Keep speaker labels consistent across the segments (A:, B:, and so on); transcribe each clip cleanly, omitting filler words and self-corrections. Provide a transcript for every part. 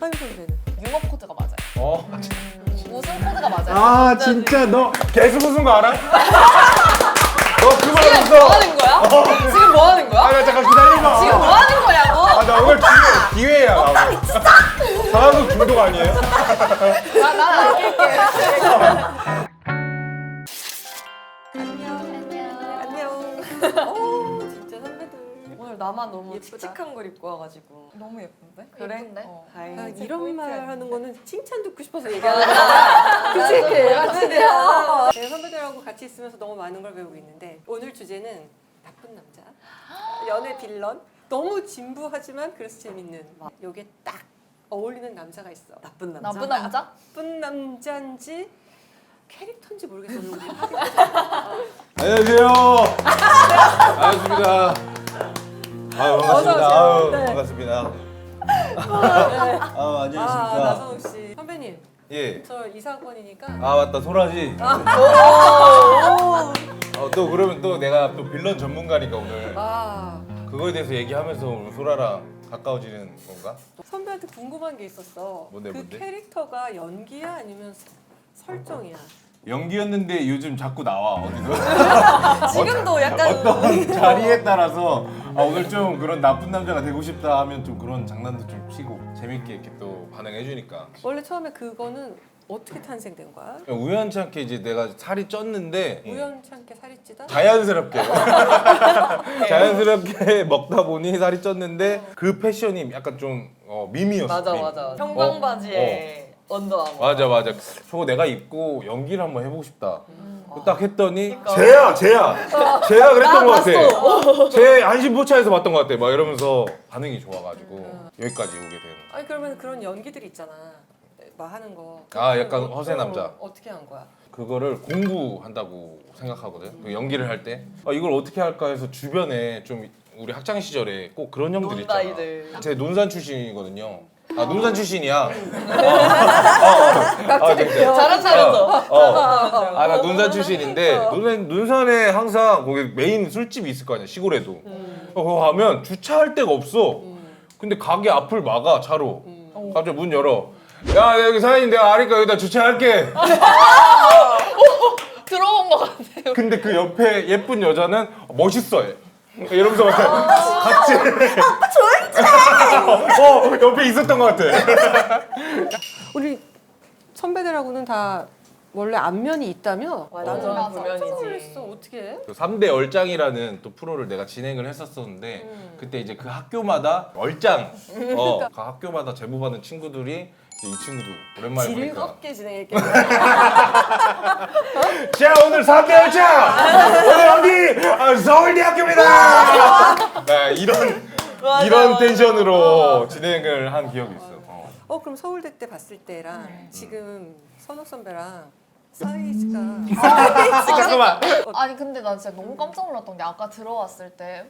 A: 하윤 선배는?
B: 유머 코드가 맞아요. 웃음 코드가 맞아요.
C: 아 진짜 너 계속 웃은 거 알아? 너 그만
B: 지금
C: 웃어.
B: 뭐 하는 거야? 지금 뭐 하는 거야?
C: 아 잠깐 기다려봐.
B: 지금 뭐 하는 거냐고?
C: 아 나 오늘 기회야. 오빠 미쳤다. 사람도 중독 아니에요?
B: 난안 낄게.
A: 안녕. 오 진짜 선배들.
B: 오늘 나만 너무
A: 예쁘다.
B: 칙칙한 걸 입고 와가지고 너무 예쁜데?
A: 그래?
B: 예쁜데?
A: 나
B: 진짜
A: 이런
B: 포인트야,
A: 말 하는
B: 진짜.
A: 거는 칭찬 듣고 싶어서 얘기하는 거야. 그치? 맞아요. 제 선배들하고 같이 있으면서 너무 많은 걸 배우고 있는데 오늘 주제는 나쁜 남자, 연애 빌런. 너무 진부하지만 그래서 재밌는. 요게 딱 어울리는 남자가 있어. 나쁜 남자.
B: 나쁜 남자?
A: 나쁜 남자인지 캐릭터인지 모르겠어. 우리
C: 안녕하세요. 반갑습니다. 아유 반갑습니다. 아유
A: 네.
C: 반갑습니다. 아유 안녕하십니까.
A: 나선욱 씨 선배님.
C: 예.
A: 저 이사건이니까.
C: 아 맞다 소라지. 또 그러면 또 내가 또 빌런 전문가니까 오늘 그거에 대해서 얘기하면서 오늘 소라랑 가까워지는 건가?
A: 선배한테 궁금한 게 있었어.
C: 뭔데,
A: 그
C: 뭔데?
A: 캐릭터가 연기야 아니면 설정이야?
C: 연기였는데 요즘 자꾸 나와 어디서
B: 지금도 약간
C: 어떤 자리에 따라서 오늘 좀 그런 나쁜 남자가 되고 싶다 하면 좀 그런 장난도 좀 치고 재밌게 이렇게 또 반응해 주니까
A: 원래 처음에 그거는 어떻게 탄생된 거야?
C: 우연치 않게 이제 내가 살이 쪘는데
A: 우연치 않게 살이 찌다?
C: 자연스럽게 자연스럽게 먹다 보니 살이 쪘는데 그 패션이 약간 좀 밈이었어.
B: 맞아
C: 밈.
B: 맞아. 형광바지에 언더아머.
C: 맞아. 저거 내가 입고 연기를 한번 해보고 싶다. 딱 했더니
B: 그러니까.
C: 쟤야 그랬던 것 같아. 쟤 안심포차에서 봤던 것 같아. 막 이러면서 반응이 좋아가지고 여기까지 오게 된.
A: 아니 그러면 그런 연기들 있잖아. 막 하는 거.
C: 약간 허세 남자.
A: 어떻게 한 거야?
C: 그거를 공부한다고 생각하거든. 그 연기를 할 때 이걸 어떻게 할까 해서 주변에 좀 우리 학창 시절에 꼭 그런 형들 있잖아.
B: 논다이들.
C: 제 논산 출신이거든요. 논산 출신이야.
B: 잘한 차려서.
C: 나 논산 출신인데 논산에 항상 거기 메인 술집이 있을 거 아니야 시골에도. 거기 가면 주차할 데가 없어. 근데 가게 앞을 막아 차로. 갑자기 문 열어. 야 여기 사장님 내가 아니까 여기다 주차할게.
B: 들어본 것 같아요.
C: 근데 그 옆에 예쁜 여자는 멋있어해. 이러면서 같이. 아빠 조용히 좀. 옆에 있었던 것 같아.
A: 우리 선배들하고는 다 원래 안면이 있다며?
B: 완전
A: 깜짝
B: 불면이지.
A: 놀랐어. 어떻게 해?
C: 3대 얼짱이라는 또 프로를 내가 진행을 했었었는데 그때 이제 그 학교마다 얼짱 그 학교마다 제보 받는 친구들이 이제 이 친구도 오랜만에 보니까
B: 즐겁게 진행했겠네.
C: 자 오늘 3대 얼짱 오늘 어디 서울대학교입니다. 네, 이런 텐션으로 진행을 한 기억이 있어.
A: 그럼 서울대 때 봤을 때랑 지금 선욱 선배랑 사이즈가
C: 잠깐만.
B: 아니 근데 나 진짜 너무 깜짝 놀랐던 게 아까 들어왔을 때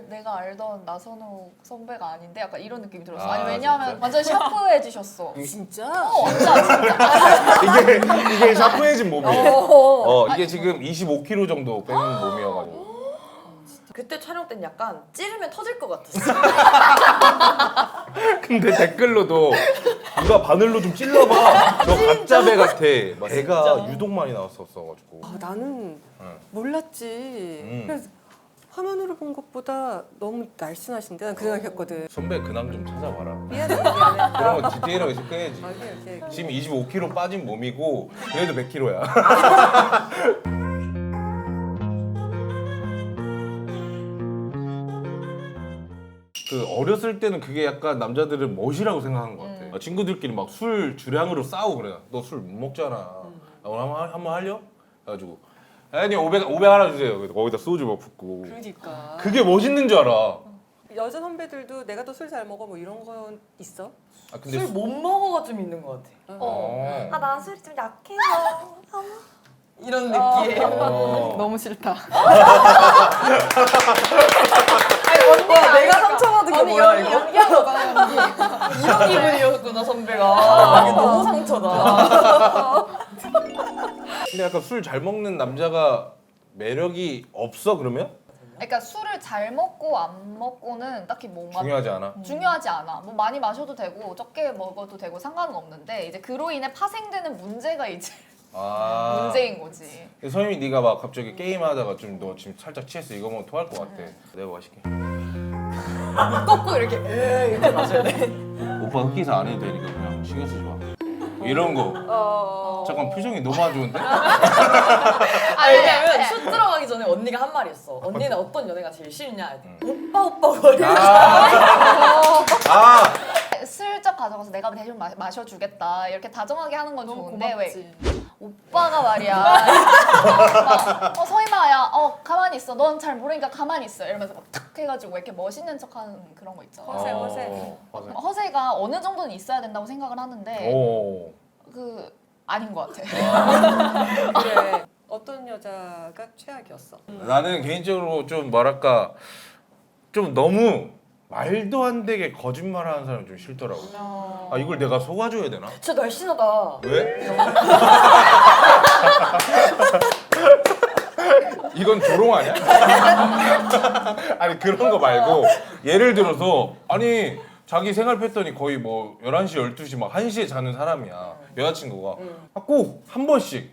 B: 내가 알던 나선욱 선배가 아닌데 약간 이런 느낌이 들었어. 아니 왜냐하면
C: 진짜?
B: 완전 샤프해지셨어.
A: 진짜?
B: 진짜.
C: 이게 샤프해진 몸이에요. 이게 지금 25kg 정도 뺀 몸이어가지고.
B: 그때 촬영 때는 약간 찌르면 터질 것 같았어.
C: 근데 댓글로도 누가 바늘로 좀 찔러봐. 저 가짜 배 같아. 막 애가 유독 많이 나왔었어가지고.
A: 나는 몰랐지. 그래서 화면으로 본 것보다 너무 날씬하신데 난 그 생각했거든.
C: 선배 근황 좀 찾아봐라.
A: 미안해.
C: 그런 거 디테일하게 체크해야지.
A: 오케이.
C: 지금 25kg 빠진 몸이고 그래도 100kg야. 그 어렸을 때는 그게 약간 남자들은 멋이라고 생각하는 것 같아. 친구들끼리 막 술 주량으로 싸우고 그래. 너 술 못 먹잖아. 오늘 한번 하려? 그래가지고 아니 500 하나 주세요. 그래서 거기다 소주 막 붓고.
A: 그러니까.
C: 그게 멋있는 줄 알아.
A: 여자 선배들도 내가 더 술 잘 먹어 뭐 이런 건 있어?
C: 근데
B: 술 못 먹어가 좀 있는 것 같아. 나 술이 좀 약해서. 이런 느낌. 너무 싫다. 언니가 내가 상처받은 게 뭐야 이거? 연기하다가 이런 기분이었구나 선배가. 이게 너무 상처다.
C: 근데 약간 술 잘 먹는 남자가 매력이 없어 그러면?
B: 그러니까 술을 잘 먹고 안 먹고는 딱히 뭔가
C: 중요하지 않아.
B: 중요하지 않아. 뭐 많이 마셔도 되고 적게 먹어도 되고 상관은 없는데 이제 그로 인해 파생되는 문제가 이제 문제인 거지.
C: 서유미 네가 막 갑자기 게임하다가 좀 너 지금 살짝 취했어. 이거 먹으면 토할 것 같아. 내가 마실게.
B: 꺾고 이렇게
D: 이렇게 마셔야 돼.
C: 오빠 흑기사 안 해도 되니까 그냥 신경 쓰지 마. 이런 거. 잠깐 표정이 너무 안 좋은데?
D: 왜냐면 슛 들어가기 전에 언니가 한 말이 있어. 언니는 어떤 연애가 제일 싫냐? 오빠 거리를.
B: 슬쩍 가져가서 내가 대신 마셔주겠다 이렇게 다정하게 하는 건
D: 너무
B: 좋은데
D: 고맙지.
B: 왜 오빠가 말이야 막, 서희마야 가만히 있어 넌 잘 모르니까 가만히 있어 이러면서 막 탁 해가지고 왜 이렇게 멋있는 척하는 그런 거 있잖아.
A: 허세.
B: 허세가 어느 정도는 있어야 된다고 생각을 하는데
C: 오.
B: 그 아닌 것 같아.
A: 그래. 어떤 여자가 최악이었어?
C: 나는 개인적으로 좀 뭐랄까 좀 너무 말도 안 되게 거짓말하는 사람이 좀 싫더라고. 아 이걸 내가 속아줘야 되나?
D: 진짜 날씬하다.
C: 왜? 이건 조롱 아니야? 아니 그런 거 말고 예를 들어서 아니 자기 생활 패턴이 거의 뭐 11시, 12시 막 1시에 자는 사람이야. 여자친구가 꼭 한 번씩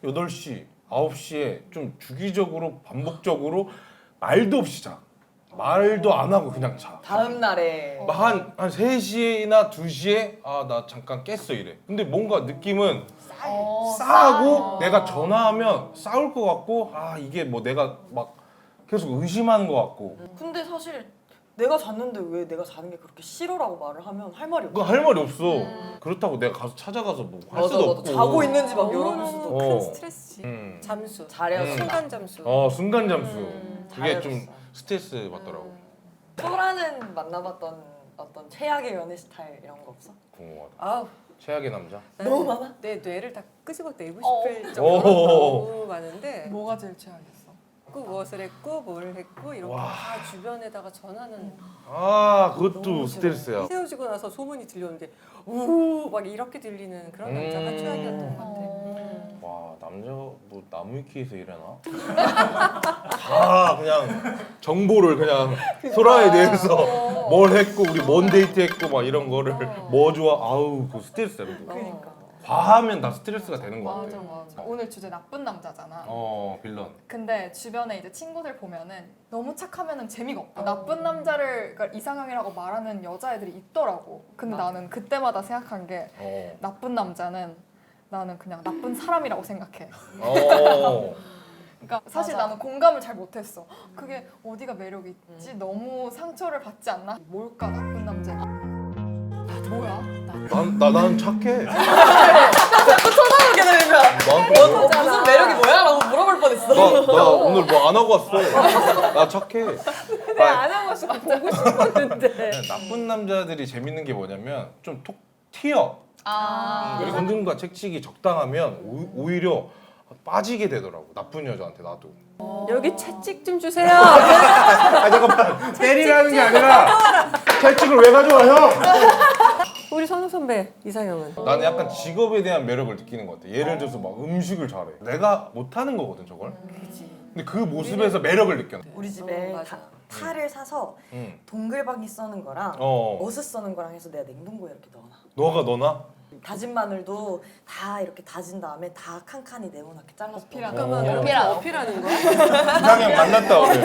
C: 8시, 9시에 좀 주기적으로 반복적으로 말도 없이 자. 말도 안 하고 그냥 자.
D: 다음 날에
C: 한 3시나 2시에 아 나 잠깐 깼어 이래. 근데 뭔가 느낌은 싸하고 내가 전화하면 싸울 것 같고 아 이게 뭐 내가 막 계속 의심하는 것 같고
D: 근데 사실 내가 잤는데 왜 내가 자는 게 그렇게 싫어라고 말을 하면 할 말이
C: 그거
D: 없어.
C: 할 말이 없어. 그렇다고 내가 가서 찾아가서 뭐 할 수도 없고
D: 자고 있는지 막 열어볼
A: 너무너무
D: 수도.
A: 큰
C: 어.
A: 스트레스지.
C: 음.
A: 잠수.
D: 잘해줬다.
A: 순간 잠수.
C: 순간 잠수 그게 좀
D: 잘해줬어.
C: 스트레스 받더라고.
D: 소라는 만나봤던 어떤 최악의 연애 스타일 이런 거 없어?
C: 궁금하다.
A: 아우.
C: 최악의 남자.
D: 너무 많아?
A: 내 뇌를 다 끄집어 내고
B: 어.
A: 싶을 정도로 너무 많은데
E: 뭐가 제일 최악이었어?
A: 무엇을 했고 뭘 했고 이렇게
C: 와.
A: 다 주변에다가 전하는
C: 아 그것도 스트레스야.
A: 헤어지고 나서 소문이 들려오는데 우막 이렇게 들리는 그런 남자가 최악이었던 것 같아.
C: 와 남자 뭐 나무위키에서 일하나? 다 그냥 정보를 그냥 소라에 대해서 뭘 했고 우리 뭔 데이트 했고 막 이런 거를 뭐 좋아 아우 그 스트레스야.
D: 그러니까.
C: 과하면 다 스트레스가 되는 것
E: 맞아
C: 같아.
E: 맞아. 오늘 주제 나쁜 남자잖아.
C: 빌런.
E: 근데 주변에 이제 친구들 보면은 너무 착하면은 재미가 없고 나쁜 남자를 그러니까 이상형이라고 말하는 여자애들이 있더라고. 근데 나는 그때마다 생각한 게 나쁜 남자는 나는 그냥 나쁜 사람이라고 생각해. 그러니까 사실
D: 맞아.
E: 나는 공감을 잘 못했어. 그게 어디가 매력이 있지? 너무 상처를 받지 않나? 뭘까 나쁜 남자? 뭐야?
C: 난 착해.
D: 자꾸 쳐다보게 되는 거야.
C: 나한테
D: 무슨 매력이 뭐야? 라고 물어볼 뻔했어.
C: 나 오늘 뭐 안 하고 왔어. 나 착해.
A: 안 하고 싶어 보고 싶었는데.
C: 나쁜 남자들이 재밌는 게 뭐냐면 좀 톡 튀어. 그리고 은근과 책찍이 적당하면 오히려 빠지게 되더라고. 나쁜 여자한테 나도.
A: 여기 채찍 좀 주세요.
C: 아 잠깐만 때리라는 게 아니라 채찍을 왜 가져와 형?
A: 우리 선우 선배 이상형은?
C: 나는 약간 직업에 대한 매력을 느끼는 것 같아. 예를 들어서 막 음식을 잘해. 내가 못하는 거거든 저걸. 근데 그 모습에서 매력을 느껴.
D: 우리 집에
A: 맞아.
D: 탈을 사서
C: 응.
D: 동글방이 써는 거랑
C: 어.
D: 어슷 써는 거랑 해서 내가 냉동고에 이렇게 넣어놔.
C: 너가 너나?
D: 다진 마늘도 다 이렇게 다진 다음에 다 칸칸이 네모나게 잘라서
E: 어필하는
D: 넣어.
A: 어필하는 거야?
C: 이상형 만났다 오늘.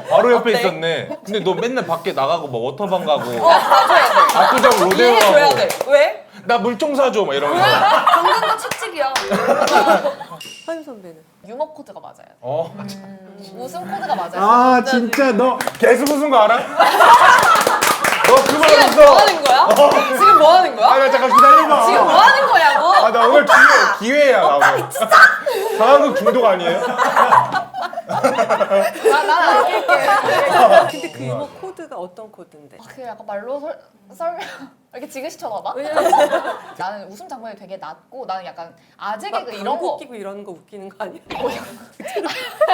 C: 바로 옆에 있었네. 근데 너 맨날 밖에 나가고 뭐 워터방 가고 압구정 로데오
D: 이해해줘야
C: 가고
D: 돼. 왜?
C: 나 물 좀 사줘 막 이러면서.
D: 당근도 채찍이야.
A: 서임 선배는?
B: 유머 코드가 맞아요. 웃음 코드가 맞아요.
C: 아 진짜 너 계속 웃은 거 알아? 너 그만
D: 지금 뭐
C: 웃어.
D: 하는 거야? 지금 뭐 하는 거야?
C: 아나 잠깐 기다려봐.
D: 지금 뭐 하는 거냐고?
C: 아 나 오늘 기회야 나 오늘. 상황극 중독 아니에요?
B: 나는 안 낄게.
A: 근데 그 유머 코드가 어떤 코드인데?
B: 그 약간 말로 설명 이렇게 지그시 쳐봐봐. 나는 웃음 장면이 되게 낮고 나는 약간 아재 개그 이런
A: 방구
B: 거
A: 끼고 이런 거 웃기는 거 아니야?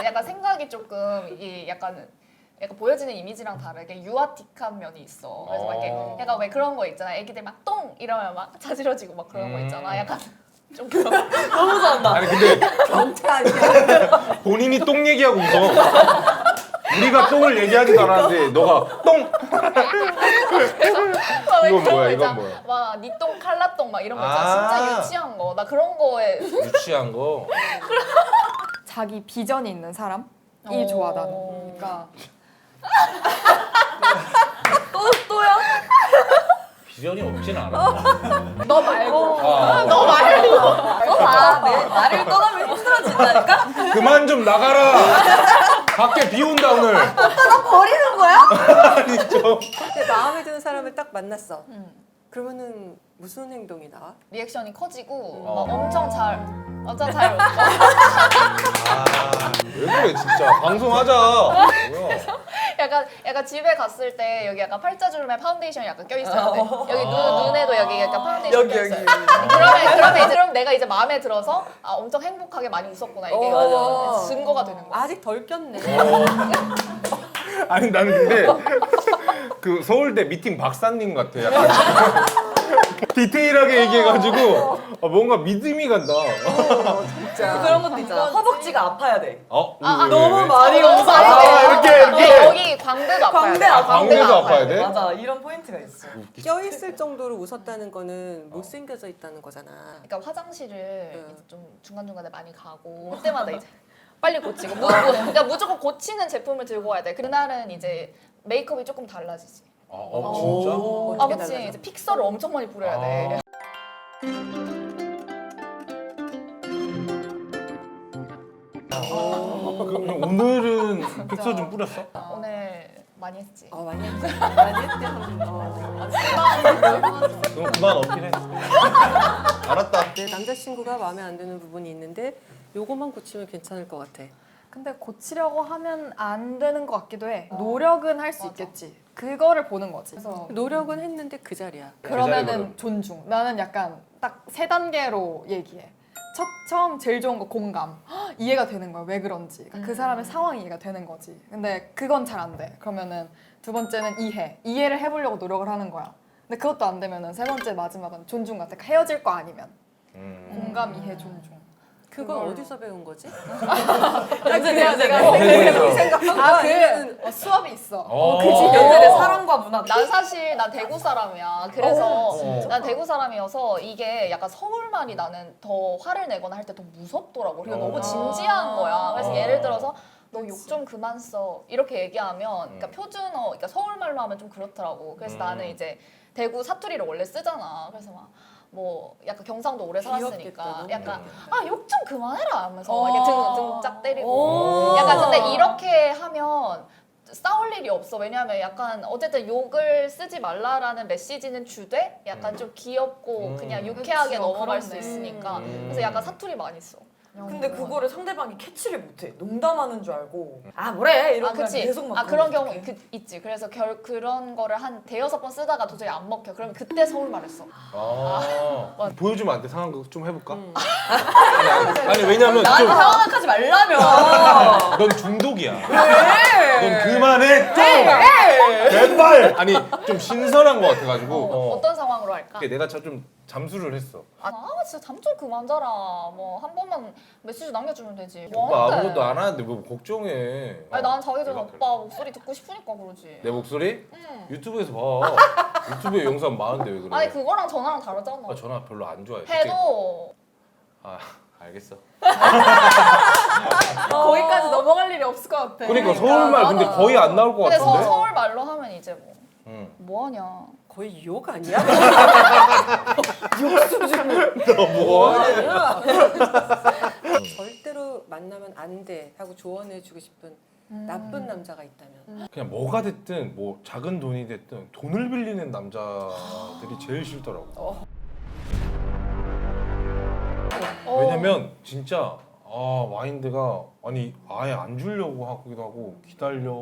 B: 약간 생각이 조금 이게 약간 보여지는 이미지랑 다르게 유아틱한 면이 있어. 그래서 막 이렇게 약간 왜 그런 거 있잖아. 애기들 막 똥 이러면 막 자지러지고 막 그런 거 있잖아. 약간 좀
D: 너무 잘한다.
C: 아니 근데
A: 경태 아니야?
C: 본인이 똥 얘기하고 웃어. 우리가 똥을 얘기하지도 않았는데 너가 똥. 이건 뭐야? 이건 뭐야?
B: 막 니똥 칼라똥 막 이런 거 있잖아.
C: 아.
B: 진짜 유치한 거. 나 그런 거에
C: 유치한 거.
E: 자기 비전이 있는 사람이
B: 어.
E: 좋아 나는. 그러니까
D: 또야?
C: 비전이 없진 않아.
E: 너 말고
B: 너 말고
D: 내 나를 떠나면 힘들어진다니까?
C: 그만 좀 나가라. 밖에 비 온다 오늘.
D: 버리는 거야?
C: 아니 좀.
A: 근데 마음에 드는 사람을 딱 만났어. 그러면은 무슨 행동이 나와?
B: 리액션이 커지고
C: 어.
B: 막 엄청 잘 웃고
C: 왜 그래 진짜. 방송하자. 뭐야?
B: 약간 집에 갔을 때 여기 약간 팔자주름에 파운데이션이 약간 껴있어야 돼. 여기 눈에도 여기 약간 파운데이션
D: 여기
B: 껴있어요. 그러면 내가 이제 마음에 들어서 아 엄청 행복하게 많이 웃었구나 이게
A: 맞아.
B: 증거가 되는 거야.
A: 아직 덜 꼈네.
C: 아니 나는 근데 그 서울대 미팅 박사님 같아. 약간 디테일하게 얘기해가지고 뭔가 믿음이 간다.
A: 진짜.
D: 그런 것도 있잖아. 허벅지가 아파야 돼.
C: 어?
D: 너무 많이
B: 너무
D: 웃어.
B: 많이
C: 아, 이렇게.
B: 여기 광대도 아파야
D: 광대
B: 돼.
D: 아파.
C: 광대도 아파야 돼?
D: 맞아, 이런 포인트가 있어.
A: 껴있을 정도로 웃었다는 거는 못생겨져 있다는 거잖아.
B: 그러니까 화장실을
A: 응.
B: 이제 좀 중간중간에 많이 가고 그때마다 이제 빨리 고치고 그러니까 무조건 고치는 제품을 들고 와야 돼. 그날은 이제 메이크업이 조금 달라지지.
C: 진짜?
B: 아
A: 어떻게
B: 그치
A: 달라져?
B: 이제 픽서를 엄청 많이 뿌려야 돼.
C: 그럼 오늘은 픽서 좀 뿌렸어?
B: 오늘 많이 했지.
A: 많이 했지. 많이 했대.
C: 그럼 그만 어필해. 알았다.
A: 내 남자친구가 마음에 안 드는 부분이 있는데 요것만 고치면 괜찮을 것 같아.
E: 근데 고치려고 하면 안 되는 것 같기도 해. 노력은 할 수 있겠지. 그거를 보는 거지. 그래서
A: 노력은 했는데 그 자리야.
E: 그러면은 존중. 나는 약간 딱 세 단계로 얘기해. 처음 제일 좋은 거 공감. 헉, 이해가 되는 거야. 왜 그런지. 그러니까 그 사람의 상황이 이해가 되는 거지. 근데 그건 잘 안 돼. 그러면은 두 번째는 이해. 이해를 해보려고 노력을 하는 거야. 근데 그것도 안 되면은 세 번째 마지막은 존중 같아. 그러니까 헤어질 거 아니면 공감, 이해, 존중.
A: 그걸
E: 그걸로.
A: 어디서 배운 거지?
D: 내가
E: 그 수업이 있어.
D: 그지 연세대 사랑과 문학.
B: 난 대구 사람이야. 그래서
C: 어.
B: 난 대구 사람이어서 이게 약간 서울말이 나는 더 화를 내거나 할 때 더 무섭더라고. 그리고 너무 진지한 거야. 그래서 예를 들어서 너 욕 좀 그만 써 이렇게 얘기하면 그러니까 표준어 그러니까 서울말로 하면 좀 그렇더라고. 그래서 나는 이제 대구 사투리를 원래 쓰잖아. 그래서 막 뭐 약간 경상도 오래 살았으니까
A: 귀엽겠다,
B: 약간
A: 너무.
B: 아 욕 좀 그만해라 하면서 막 이렇게 등짝 때리고
A: 오.
B: 약간 근데 이렇게 하면 싸울 일이 없어. 왜냐하면 약간 어쨌든 욕을 쓰지 말라라는 메시지는 주되 약간 좀 귀엽고 그냥 유쾌하게
E: 그치,
B: 넘어갈
E: 그렇네.
B: 수 있으니까 그래서 약간 사투리 많이 써.
D: 근데 그거를 상대방이 캐치를 못해. 농담하는 줄 알고 아 뭐래 이러면
B: 그치.
D: 계속 막
B: 그런 경우
D: 어떡해.
B: 있지. 그래서 그런 거를 한 대여섯 번 쓰다가 도저히 안 먹혀. 그러면 그때 서울말을 써.
C: 보여주면 안 돼? 상황극 좀 해볼까? 아니 왜냐면
D: 나한테
C: 좀
D: 상황하지 말라며.
C: 넌 중독이야. 넌 그만해 좀. 제발. 아니 좀 신선한 것 같아가지고.
B: 어떤 상황으로 할까?
C: 내가 좀 잠수를 했어.
B: 아 진짜 잠 좀 그만 자라. 뭐 한 번만 메시지 남겨주면 되지. 뭐
C: 오빠
B: 하는데?
C: 아무것도 안 하는데 뭐 걱정해.
B: 아니 난 자기 전에
C: 내가
B: 오빠 목소리 듣고 싶으니까 그러지.
C: 내 목소리?
B: 응.
C: 유튜브에서 봐. 유튜브에 영상 많은데 왜 그래?
B: 아니 그거랑 전화랑 다르잖아.
C: 아, 전화 별로 안 좋아해.
B: 해도
C: 아 알겠어.
E: 거기까지 넘어갈 일이 없을 것 같아.
C: 그러니까 서울말 근데
B: 맞아.
C: 거의 안 나올 것
B: 근데
C: 같은데.
B: 서울 말로 하면 이제 뭐
C: 응.
B: 뭐하냐.
A: 거의 욕 아니야?
C: 너 뭐하냐?
A: 아니야. 절대로 만나면 안 돼 하고 조언해주고 싶은 나쁜 남자가 있다면.
C: 그냥 뭐가 됐든 뭐 작은 돈이 됐든 돈을 빌리는 남자들이 제일 싫더라고. 왜냐면 진짜 마인드가 아니 아예 안 주려고 하기도 하고 기다려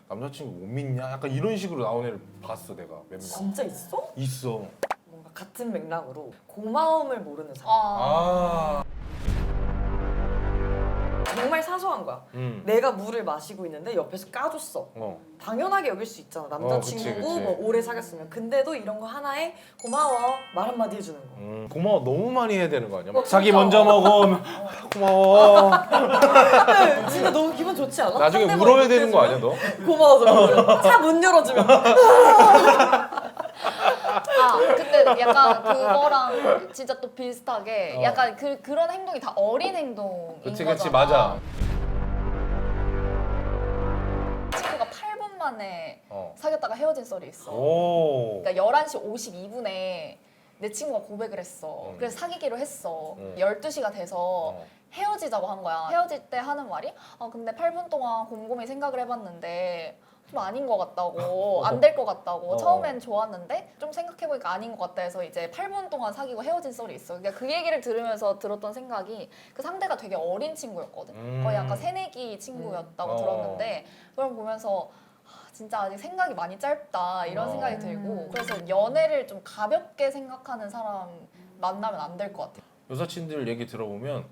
C: 남자친구 못 믿냐 약간 이런 식으로 나온 애를 봤어 내가 몇 명.
D: 진짜 있어?
C: 있어.
D: 뭔가 같은 맥락으로 고마움을 모르는 사람.
B: 아.
D: 정말 사소한 거야. 내가 물을 마시고 있는데 옆에서 까줬어. 당연하게 여길 수 있잖아. 남자친구고
C: 그치, 그치.
D: 뭐 오래 사귀었으면. 근데도 이런 거 하나에 고마워 말 한마디 해주는 거.
C: 고마워 너무 많이 해야 되는 거 아니야? 자기 먼저 먹어. 고마워.
D: 진짜 너무 기분 좋지 않아?
C: 나중에
D: 상대방
C: 울어야
D: 이렇게
C: 되는 거 아니야
D: 해주면?
C: 너?
D: 고마워서 차 문 열어주면
B: 아 근데 약간 그거랑 진짜 또 비슷하게 약간 그런 행동이 다 어린 행동인
C: 그치
B: 거잖아.
C: 그치 맞아.
B: 친구가 8분 만에
C: 어.
B: 사귀었다가 헤어진 썰이 있어.
C: 오.
B: 그러니까 11시 52분에 내 친구가 고백을 했어. 그래서 사귀기로 했어. 12시가 돼서 헤어지자고 한 거야. 헤어질 때 하는 말이 근데 8분 동안 곰곰이 생각을 해봤는데 좀 아닌 것 같다고 안 될 것 같다고 처음엔 좋았는데 좀 생각해보니까 아닌 것 같다 해서 이제 8분 동안 사귀고 헤어진 썰이 있어. 그러니까 그 얘기를 들으면서 들었던 생각이 그 상대가 되게 어린 친구였거든. 거의 약간 새내기 친구였다고 들었는데 그걸 보면서 진짜 아직 생각이 많이 짧다 이런 생각이 들고 그래서 연애를 좀 가볍게 생각하는 사람 만나면 안 될 것 같아.
C: 여사친들 얘기 들어보면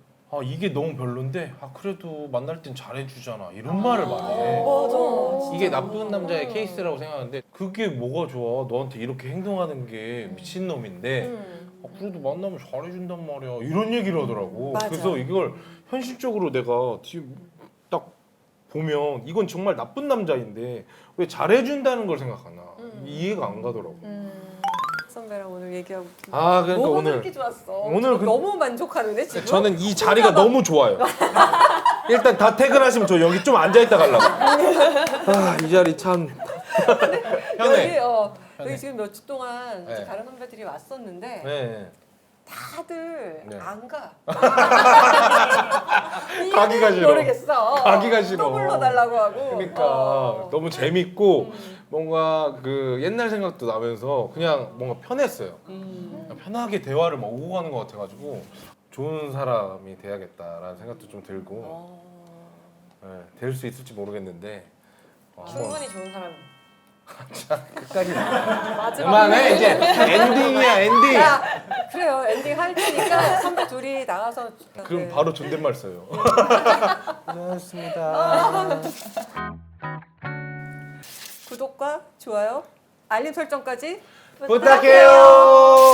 C: 이게 너무 별론데 그래도 만날 땐 잘해주잖아 이런 말을 많이 해.
D: 맞아.
C: 이게 나쁜 남자의 케이스라고 생각하는데 그게 뭐가 좋아? 너한테 이렇게 행동하는 게 미친놈인데 그래도 만나면 잘해준단 말이야 이런 얘기를 하더라고.
A: 맞아.
C: 그래서 이걸 현실적으로 내가 딱 보면 이건 정말 나쁜 남자인데 왜 잘해준다는 걸 생각하나 이해가 안 가더라고.
A: 선배랑 오늘 얘기하고
C: 그러니까
A: 뭐가
C: 오늘
A: 그렇게 좋았어?
C: 오늘
A: 너무 만족하는데 지금?
C: 저는 이 자리가 너무 좋아요. 일단 다 퇴근하시면 저 여기 좀 앉아 있다 가려고. 이 자리 참 편해.
A: 여기 지금 몇 주 동안 이제
C: 네.
A: 다른 선배들이 왔었는데
C: 네.
A: 다들
C: 네.
A: 안 가.
C: 가기가 싫어.
A: 모르겠어.
C: 가기가 싫어.
A: 또 불러달라고 하고.
C: 그러니까 너무 재밌고 뭔가 그 옛날 생각도 나면서 그냥 뭔가 편했어요. 그냥 편하게 대화를 막 오고 가는 것 같아가지고 좋은 사람이 돼야겠다라는 생각도 좀 들고 될 수 있을지 모르겠는데
D: 충분히 좋은 사람.
C: 끝까지 그만해 이제 엔딩이야 엔딩.
A: 야, 그래요. 엔딩 할 테니까 선배 둘이 나가서.
C: 그럼
A: 네.
C: 바로 존댓말 써요. 고생하셨습니다.
A: 구독과 좋아요, 알림 설정까지
C: 부탁해요.